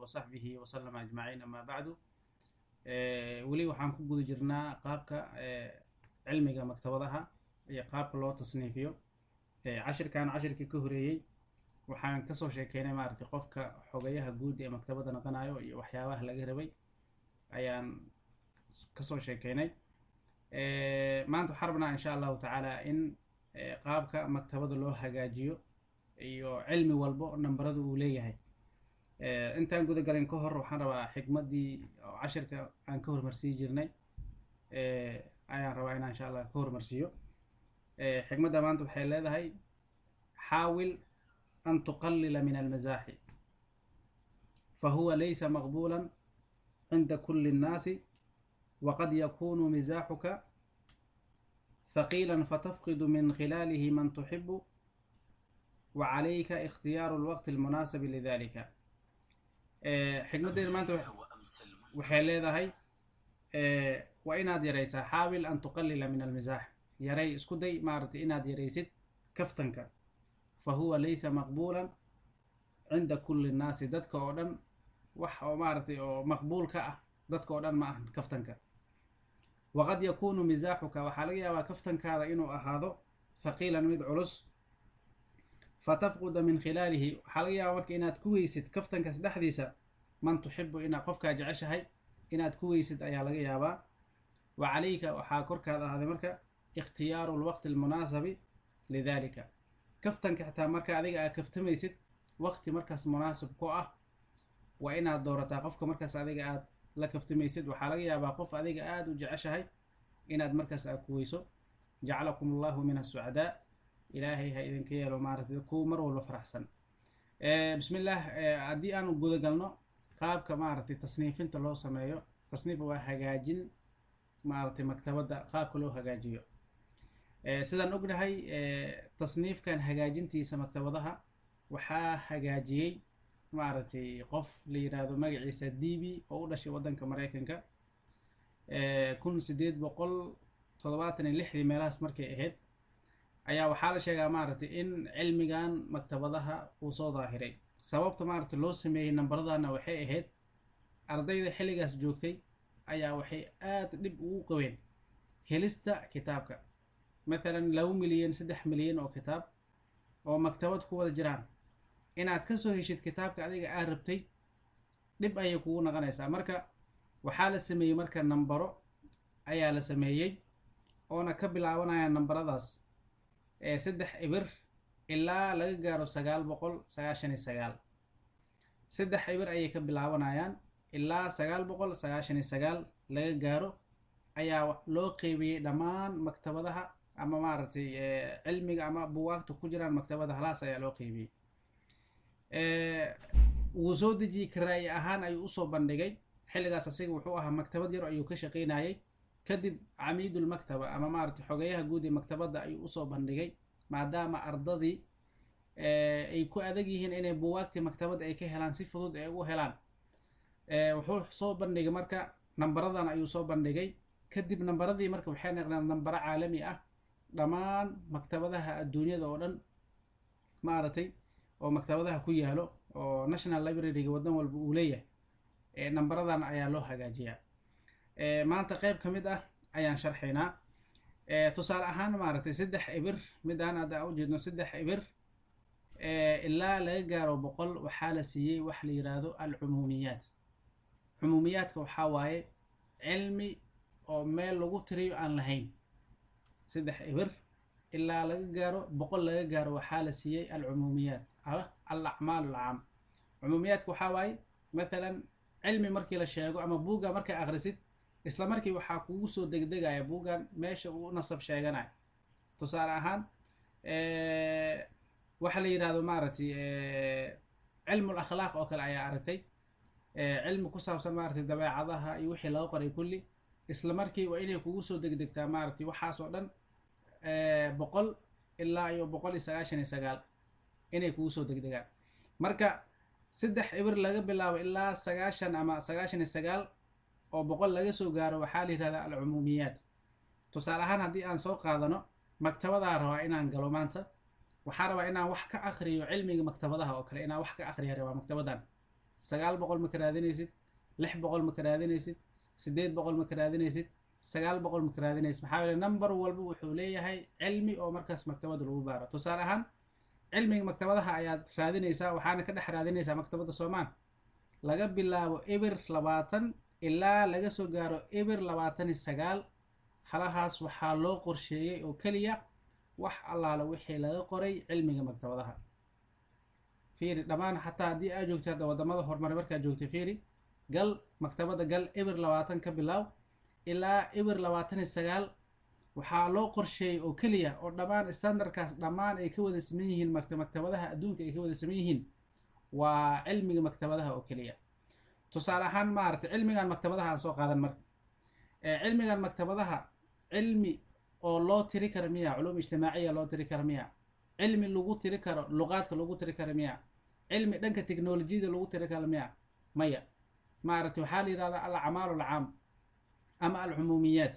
وصحبه وسلم أجمعين. أما بعد ولي waxaan ku guda jirnaa qaabka cilmiga maktabadaha iyo qaabka loo tasniifiyo. cashirkan cashirkii ka horeeyay waxaan kasoo sheekeynay maaragtay qofka xogayaha guud ee maktabada naqanayo iyo waxyaabaha laga rabay ayaan kasoo sheekeynay. maanta waxaan rabnaa insha allahu tacaala in qaabka maktabada loo hagaajiyo iyo cilmi walbo nambarada uu leeyahay. intaan guda galin ka hor waxaan rabaa xigmadii oo cashirka aan ka hormarsii jirnay ayaan rabaa inaan insha allah ka hormarsiiyo. xigmadda maanta waxay leedahay xaawil an tuqallila min almazaaxi fahuwa laysa maqbuulan cinda kulli nnaasi waqad yakunu mizaaxuka ثقيلا فتفقد من خلاله من تحب وعليك اختيار الوقت المناسب لذلك. xigmaddeeda maanta waxay leedahay waa inaad yaraysaa xaawil an tuqallila min almizaax. yaray isku day maaragtay inaad yaraysid kaftanka. fahuwa laysa maqbuulan cinda kulli nnaasi, dadka oo dhan wax oo maaragtay oo maqbuul ka ah dadka oo dhan ma ahan kaftanka. waqad yakunu mizaaxuka, waxaa laga yaabaa kaftankaada inuu ahaado thaqiilan mid culus. fatafquda min khilaalihi, waxaa laga yaabaa marka inaad ku weysid kaftankaas dhexdiisa man tuxibu, inaad qofkaa jeceshahay inaad ku weysid ayaa laga yaabaa. wa calayka, waxaa korkaada ahaaday marka ikhtiyaaru lwaqti almunaasabi lidalika. kaftanka xitaa marka adiga aad kaftamaysid waqti markaas munaasib ku ah waa inaad doorataa qofka markaas adiga aad la kaftamaysid. waxaa laga yaabaa qof adiga aada u jeceshahay inaad markaas aad ku weyso. jacalakum allahu min asucadaa, ilaahay ha idinka yeelo maaragtay kuwa mar walba faraxsan. bismillaah, haddii aanu guda galno qaabka maaragtay tasniifinta loo sameeyo. tasniif waa hagaajin maaragtay maktabadda qaabka loo hagaajiyo. sidaan ognahay tasniifkan hagaajintiisa maktabadaha waxaa hagaajiyey maaragtay qof la yiraahdo magaciisa db oo u dhashay waddanka maraykanka 1876 meelahaas markay ahayd ayaa waxaa la sheegaa maaragtay in cilmigan maktabadaha uu soo daahiray. sababta maaragtay loo sameeyey nambaradana waxay ahayd ardayda xilligaas joogtay ayaa waxay aad dhib ugu qabeen helista kitaabka. mathalan 2 milyan 3 milyan oo kitaab oo maktabad ku wada jiraan, inaad kasoo heshid kitaabka adiga aad rabtay dhib ayay kugu noqonaysaa. marka waxaa la sameeyey marka nambaro ayaa la sameeyey oona ka bilaabanaya nambaradaas 3 ibir ilaa laga gaaro 999. 3 ibir ayay ka bilaabanayaan ilaa 999 laga gaaro ayaa loo qeybiyey dhammaan maktabadaha ama maaragtay cilmiga ama buwaagta ku jiraan maktabada halaas ayaa loo qeybiyey. wuu soo dejiyey karaa'i ahaan ayuu usoo bandhigay. xilligaas asiga wuxuu ahaa maktabad yar ayuu ka shaqaynayay. kadib camiidul maktaba ama maaragtay xogayaha guud ee maktabadda ayuu usoo bandhigay, maadaama ardadii ay ku adag yihiin inay buwaagtii maktabadda ay ka helaan si fudud ay ugu helaan. wuxuu soo bandhigay marka nambaradan ayuu soo bandhigay. kadib nambaradii marka waxay noqdeen nambaro caalami ah, dhammaan maktabadaha adduunyada oo dhan maaragtay oo maktabadaha ku yaalo oo national library-ga waddan walba uu leeyahay. nambaradan ayaa loo hagaajiyaa. maanta qayb ka mid ah ayaan sharxaynaa. tusaale ahaan maaragtay 3 ibir midaan hadda u jeedno 3 ibir ilaa laga gaaro 100 waxaa la siiyey wax la yiraahdo alcumuumiyaat. cumuumiyaadka waxaa waaye cilmi oo meel lagu tiriyo aan lahayn. 3 ibir ilaa laga gaaro 100 laga gaaro waxaa la siiyey alcumuumiyaat alacmaal alcaam. cumuumiyaadka waxaa waaye mathalan cilmi markii la sheego ama buugga markaa akhrisid isla markii waxaa kugu soo degdegaya buuggan meesha uu nasab sheeganayo. tusaale ahaan waxa la yiraahdo maaragtay cilmul akhlaaq oo kale ayaa aragtay. cilmi ku saabsan maaragtay dabeecadaha iyo wixii laga qoray kulli isla markii waa inay kugu soo degdegtaa maaragtay waxaas oo dhan 100 ilaa iyo 199 inay kugu soo degdegaan. marka 3 ibir laga bilaabo ilaa 90 ama 99 oo 100 laga soo gaaro waxaa la yiraahdaa alcumuumiyaat. tusaale ahaan haddii aan soo qaadano maktabadaa rabaa inaan galo maanta, waxaan rabaa inaan wax ka akhriyo cilmiga maktabadaha oo kale, inaan wax ka akhriyo rabaa maktabadan sagaal boqol ma ka raadinaysid, 600 ma ka raadinaysid, 800 ma ka raadinaysid, 900 ma ka raadinaysid. maxaa yeelay number walba wuxuu leeyahay cilmi oo markaas maktabada lagu baaro. tusaale ahaan cilmiga maktabadaha ayaad raadinaysaa, waxaana ka dhex raadinaysaa maktabada Soomaan laga bilaabo eber 20 ilaa laga soo gaaro eber 29. halahaas waxaa loo qorsheeyey oo keliya wax allaala wixii laga qoray cilmiga maktabadaha. fiiri dhammaan xataa haddii aad joogtay hadda wadamada horumaray markaad joogtay, fiiri gal maktabada gal eber 20 ka bilaaw ilaa eber 29. waxaa loo qorsheeyey oo keliya oo dhammaan standardkaas dhammaan ay ka wada saman yihiin maktabadaha adduunka ay ka wada saman yihiin waa cilmiga maktabadaha oo keliya. tusaale ahaan maaragtay cilmigan maktabadaha aan soo qaadan marka cilmigan maktabadaha cilmi oo loo tiri karo miya, culuum ijtimaaciya loo tiri karo miya, cilmi lagu tiri karo luqaadka lagu tiri karo miya, cilmi dhanka teknolojiyada lagu tiri karo miya? maya. maaragtay waxaa la yidhahdaa alacmaalu alcaam ama alcumuumiyaat.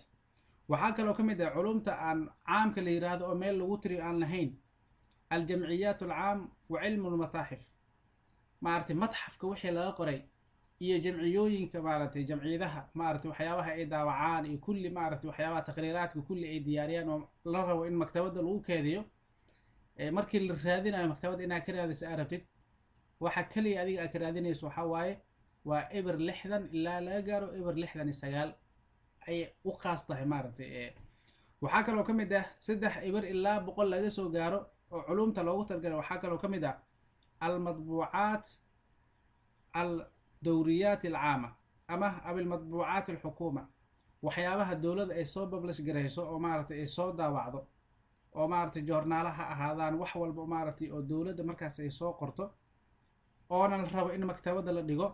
waxaa kaloo ka mid ah culumta aan caamka la yidhaahdo oo meel lagu tiri aan lahayn aljamciyaat alcaam wa cilmu lmataaxif. maaragtay matxafka wixii laga qoray iyo jamciyooyinka maaragtay jamciyadaha maaragtay waxyaabaha ay daawacaan iyo kulli maaragtay waxyaabaha taqriiraadka kulli ay diyaariyaan oo la rabo in maktabada lagu keediyo. markii la raadinayo maktabada inaad ka raadiso aad rabtid, waxa kaliya adiga aad ka raadinayso waxaa waaye waa eber 60 ilaa laga gaaro eber 69 ay u qaas tahay maaragtay. waxaa kaloo ka mid ah 3 eber ilaa 100 laga soo gaaro oo culumta loogu talagalay. waxaa kaloo ka mid ah almadbuucaat الدوريات العامة أما المطبوعات الحكومة. waxyaabaha dowladda ay soo publish garayso oo maaragtay ay soo daawacdo oo maaragtay joornaalaha ahaadaan wax walba maaragtay oo dowladda markaas ay soo qorto oona la rabo in maktabada la dhigo.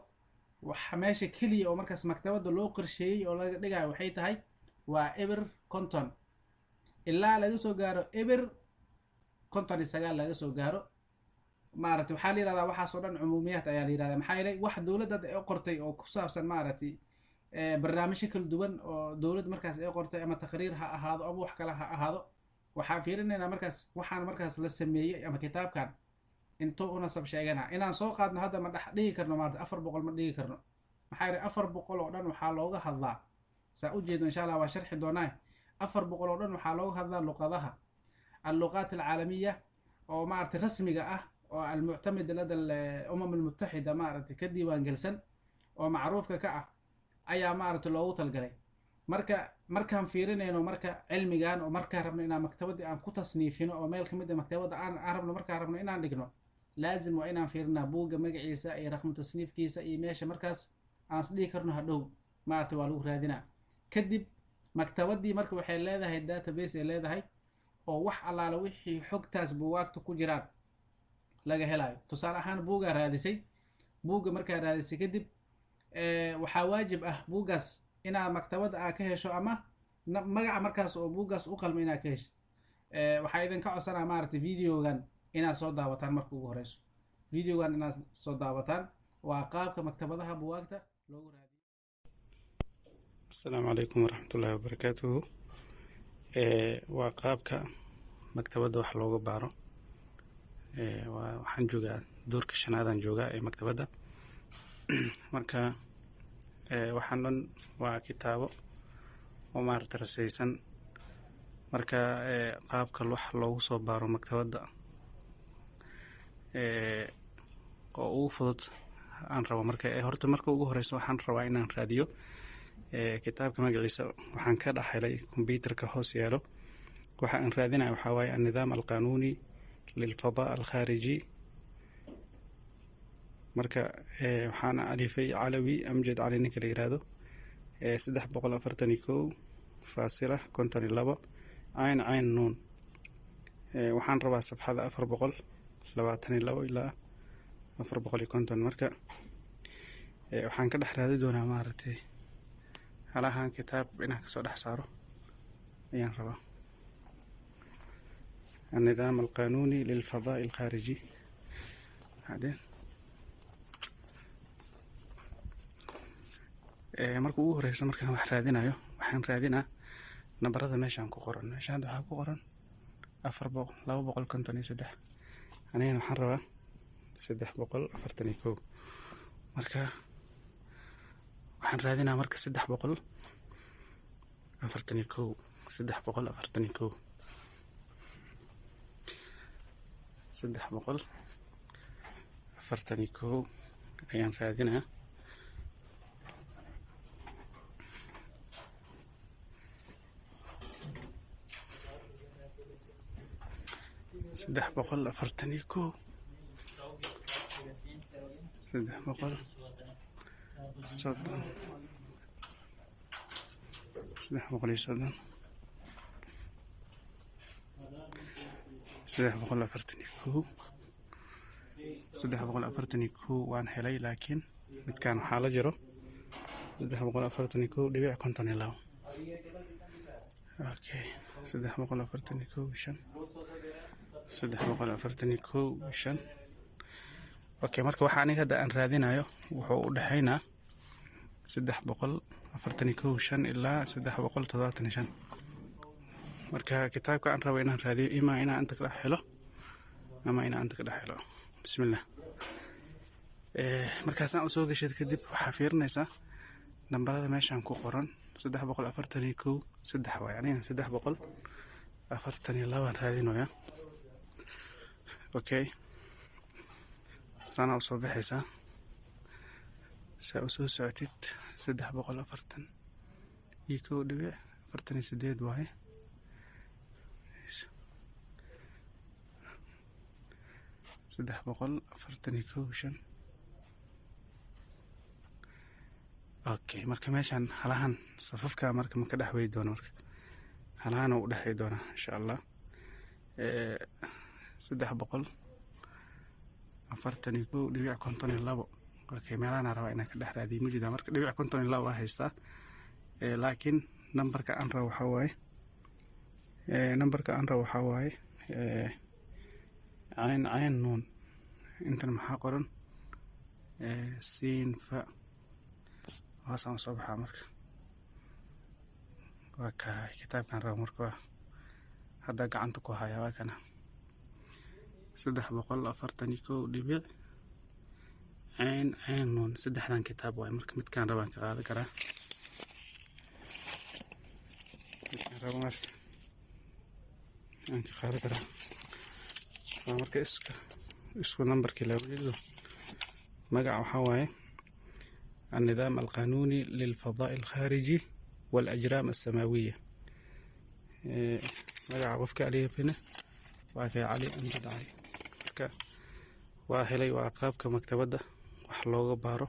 waxa meesha keliya oo markaas maktabada loo qorsheeyey oo laga dhigayo waxay tahay waa eber 50 ilaa laga soo gaaro eber 59 laga soo gaaro. maaragtay waxaa la yidhahdaa waxaas oo dhan cumuumiyaad ayaa la yidhahdaa. maxaa yeelay wax dowladda ay qortay oo ku saabsan maaragtay barnaamijyo kala duwan oo dowladda markaas ay qortay ama taqriir ha ahaado ama wax kale ha ahaado, waxaan fiirinaynaa markaas waxaan markaas la sameeyey ama kitaabkan intuu u nasab sheegana inaan soo qaadno hadda ma dhex dhigi karno maaragtay 400 ma dhigi karno. maxaa yeelay 400 oo dhan waxaa looga hadlaa saa u jeedo insha allah waa sharxi doonaa. 400 oo dhan waxaa looga hadlaa luqadaha alluqaat alcaalamiya oo maaragtay rasmiga ah oo almuctamid lada الأمم المتحدة maaragtay ka diiwaan gelsan oo macruufka ka ah ayaa maaragtay loogu talgalay. markaan fiirinayno marka cilmigan oo markaan rabno inaan maktabadii aan ku tasniifino oo meel ka mid ah maktabada aan rabno markaan rabno inaan dhigno, laazim waa inaan fiirinaa buugga magaciisa iyo raqmu tasniifkiisa iyo meesha markaas aan isdhihi karno hadhow maaragtay waa lagu raadinaa. kadib maktabadii marka waxay leedahay database ay leedahay oo wax allaala wixii xogtaas buugaagta ku jiraan laga helayo. tusaale ahaan buuggaa raadisay, buugga markaa raadisay kadib waxaa waajib ah buuggaas inaad maktabada aad ka hesho ama magaca markaas oo buuggaas u qalma inaad ka heshid. waxaa idinka codsanaa maaragtay videogan inaad soo daawataan. marka ugu horeyso videogan inaad soo daawataan waa qaabka maktabadaha buugaagta loogu raadiyo. السلام عليكم ورحمة الله وبركاته. waa qaabka maktabada wax looga baaro. waxaan joogaa doorka 5aadaan joogaa ee maktabada. marka waxaan dhan waa kitaabo oo maaragtay rasaysan. marka qaabka wax loogu soo baaro maktabada oo ugu fudud aan rabo marka horta marka ugu horeyso waxaan rabaa inaan raadiyo kitaabka magaciisa. waxaan ka dhex helay computerka hoos yaalo. waxa aan raadinayo waxaa waaye النظام القانوني للفضاء الخارجي. marka waxaan alifay calawi amjad cali ninka la yiraahdo 341.52 cayn nuun. waxaan rabaa safxada 422 ilaa 450. marka waxaan ka dhex raadi doonaa maaragtay halahan kitaab inaan kasoo dhex saaro ayaan rabaa. النظام القانوني للفضاء الخارجي. بعدين marka ugu horeysa markaan wax raadinayo waxaan raadinaa nambarada meeshaan ku qoran. meeshaan waxaa ku qoran 253. anigana waxaan rabaa 341. marka waxaan raadinaa marka 341 341 341 ayaan raadinaa. saddex boqol afartan iyo kow soddon 340 341 waan helay, laakiin midkaan waxaa la jiro 341.52. okay 341.5 okay. marka waxa aniga hadda aan raadinayo wuxuu u dhaxaynaa 341.5 ilaa 375. marka kitaabka aan rabo inaan raadiyo ima inaan inta ka dhex helo ama inaan inta ka dhex helo. bismillah. markaasaan usoo gashay kadib waxaa fiirinaysaa nambarada meeshaan ku qoran 341 saddex waa, yani 342 aan raadinayaa. okay sana usoo baxaysaa, saa usoo socotid 341.48 waaye. saddex boqol afartan iyo kow shan. okay marka meeshaan halahan safafka marka ma ka dhex wey doono, marka halahan u dhexay doona insha Allah. 341.52. okay meelahan aan rabaa inaan ka dhex raadiyo ma jira, marka 52 waa haystaa. laakiin nambarka aan rabo waxaa waaye cayn nuun. intan maxaa qoran siin fa, hoosaan soo baxaa. marka waa kahay kitaabkan rabo, marka hadda gacanta ku haya waa kana 341 cayn nuun. saddexdan kitaab waaye, marka midkaan rabaan ka qaadan karaa. midkaan rabo aan ka qaadan karaa waa marka isku nambarkii la wado. magaca waxaa waaye النظام القانوني للفضاء الخارجي والأجرام السماوية. magaca qofka alifina waa kay cali amjad cali. marka waa helay, waa qaabka maktabadda wax looga baaro.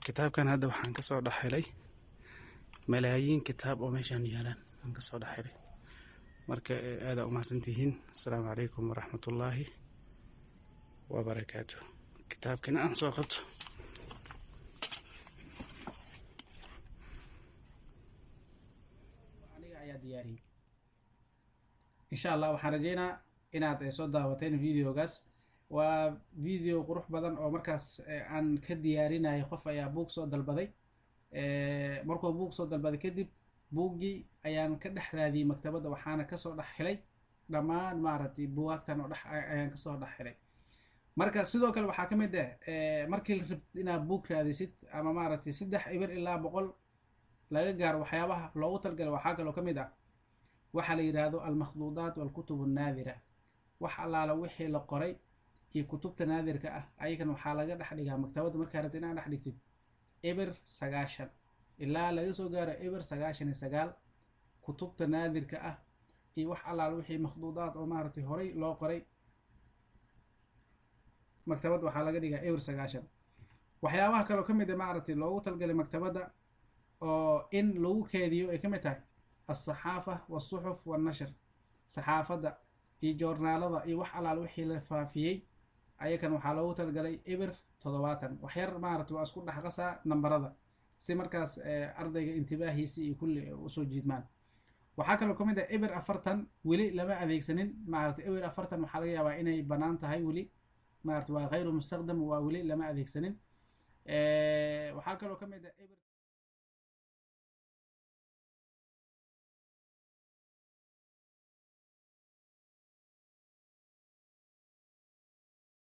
kitaabkan hadda waxaan ka soo dhaxelay malaayiin kitaab oo meeshaan yaalaan aan ka soo dhaxelay. marka aada u mahadsantihiin. assalaamu calaykum waraxmatullaahi wabarakaatuh. kitaabkana aan soo qabto. aniga ayaa diyaariyey insha Allah. waxaan rajeynaa inaad soo daawateen videogaas. waa video qurux badan oo markaas aan ka diyaarinayo. qof ayaa buug soo dalbaday. markuu buug soo dalbaday kadib buuggii ayaan ka dhex raadiyey maktabadda, waxaana kasoo dhex helay dhammaan maaragtay buugaagtan oo dhex ayaan kasoo dhex helay. marka sidoo kale waxaa ka mid ah markii la rabtid inaad buug raadisid ama maaragtay 3 ibir ilaa 100 laga gaaro waxyaabaha loogu talgalay, waxaa kaloo ka mid ah waxa la yiraahdo almakhduudaat walkutub naadira. wax allaala wixii la qoray iyo kutubta naadirka ah ayagan waxaa laga dhex dhigaa maktabadda. markaa rabtid inaad dhex dhigtid ibir 90 ilaa laga soo gaaro ibir 99 kutubta naadirka ah iyo wax allaala wixii makhduudaat oo maaragtay horay loo qoray, maktabadda waxaa laga dhigaa ibir 90. waxyaabaha kaloo ka mid ah maaragtay loogu talgalay maktabadda oo in lagu keediyo ay ka mid tahay alsaxaafa wasuxuf wannashr. saxaafadda iyo joornaalada iyo wax allaala wixii la faafiyey ayakan waxaa loogu talgalay ibir 70. wax yar maaragtay waa isku dhex qasaa nambarada si markaas ardayga intibaahiisi iyo kulli usoo jiidmaan. waxaa kaloo ka mid ah ibir 40 weli lama adeegsanin. maaragtay ibir 40 waxaa laga yaabaa inay bannaan tahay weli, maaragtay waa khayru mustaqdam, waa weli lama adeegsanin. waxaa kaloo ka mid ah ibir